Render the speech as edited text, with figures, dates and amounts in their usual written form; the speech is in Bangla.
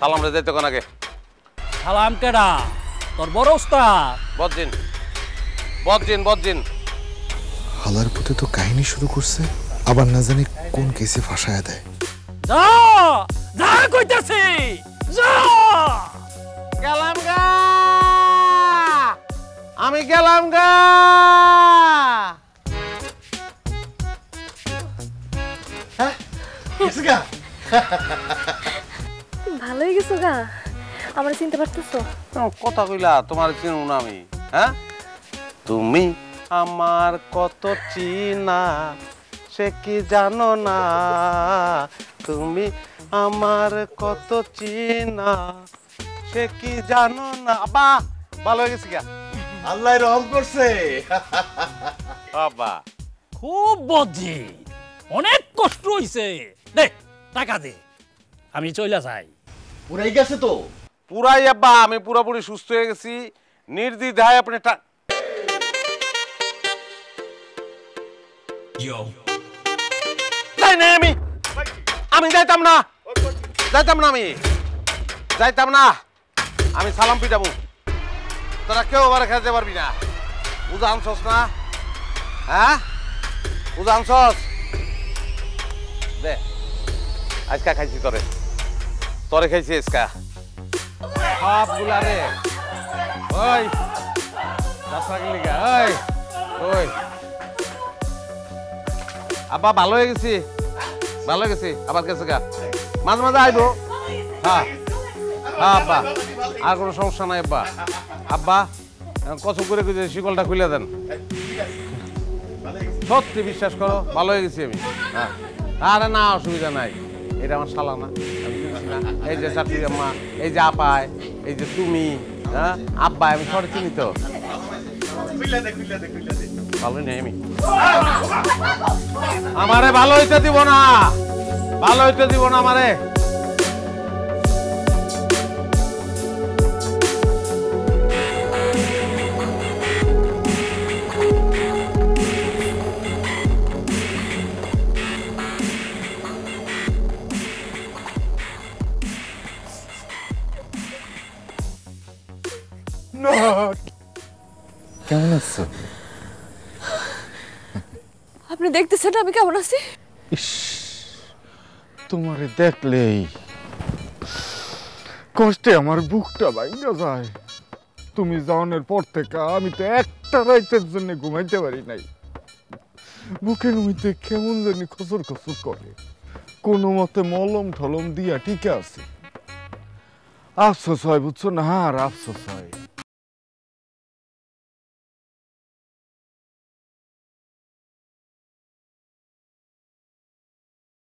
সালাম রে যাইতে কোন আগে সালাম কেডা তোর বড় উস্তাদ বদজিন বদজিন বদজিন হালার পুতে তো কাহিনী শুরু করছে আবার না জানি কোন কেসে ফাঁসায়া দেয় যা যা কইতাছি যা গেলাম গা আমি গেলাম গা ভালোই গেছো গা আমার চিনতে পারতেছো কথা কইলা তোমার চিনু না আমি হ্যাঁ তুমি আমার কত চিনা সে কি জানো না তুমি আমার কত চিনা সে কি জানো না আব্বা ভালো হয়ে গেছি গা আল্লাহ রহম করছে আব্বা খুব বদজি অনেক কষ্ট হইছে দে টাকা দে আমি চইলা যাই পুরাই গেছে তো পুরাই আব্বা আমি পুরোপুরি সুস্থ হয়ে গেছি নির্দ্বিধায় আপনি আমি যাইতাম না আমি সালাম পিটাবো তোরা কেউ আবার খেতে পারবি না উজা আনছস না হ্যাঁ উজা আনছস দে আজকা খাইছি তরে খাইছি আজকা সবগুলা রে ওই যাত্রাগিলিগা ওই আব্বা ভালো হয়ে গেছি আবার গেছে গা মাঝে মাঝে আইবো হ্যাঁ আব্বা আর কোনো সমস্যা নাই আব্বা কসম করে শিকলটা খুলে দেন সত্যি বিশ্বাস করো ভালো হয়ে গেছি আমি হ্যাঁ আরে না অসুবিধা নাই এটা আমার শালা না এই যে চাকরি আম্মা এই যে আপায় এই যে তুমি হ্যাঁ আব্বা আমি সরে চিনি তো ভালো নেই আমি আমারে ভালো হইতে দিব না আমারে কেমন আছো আপনি দেখতেছেন আমি কেমন আছি তোমারে দেখলেই কষ্টে আমার বুকটা ভাঙা যায় তুমি যাওয়ানোর পর থেকে আমি তো একটা রাতের জন্য ঘুমাইতে পারি নাই বুকের মধ্যে কেমন জানি খসর খসর করে কোনো মতে মলম ঠলম দিয়া ঠিক আছে আফসোস হয় বুঝছো না আর আফসোস হয়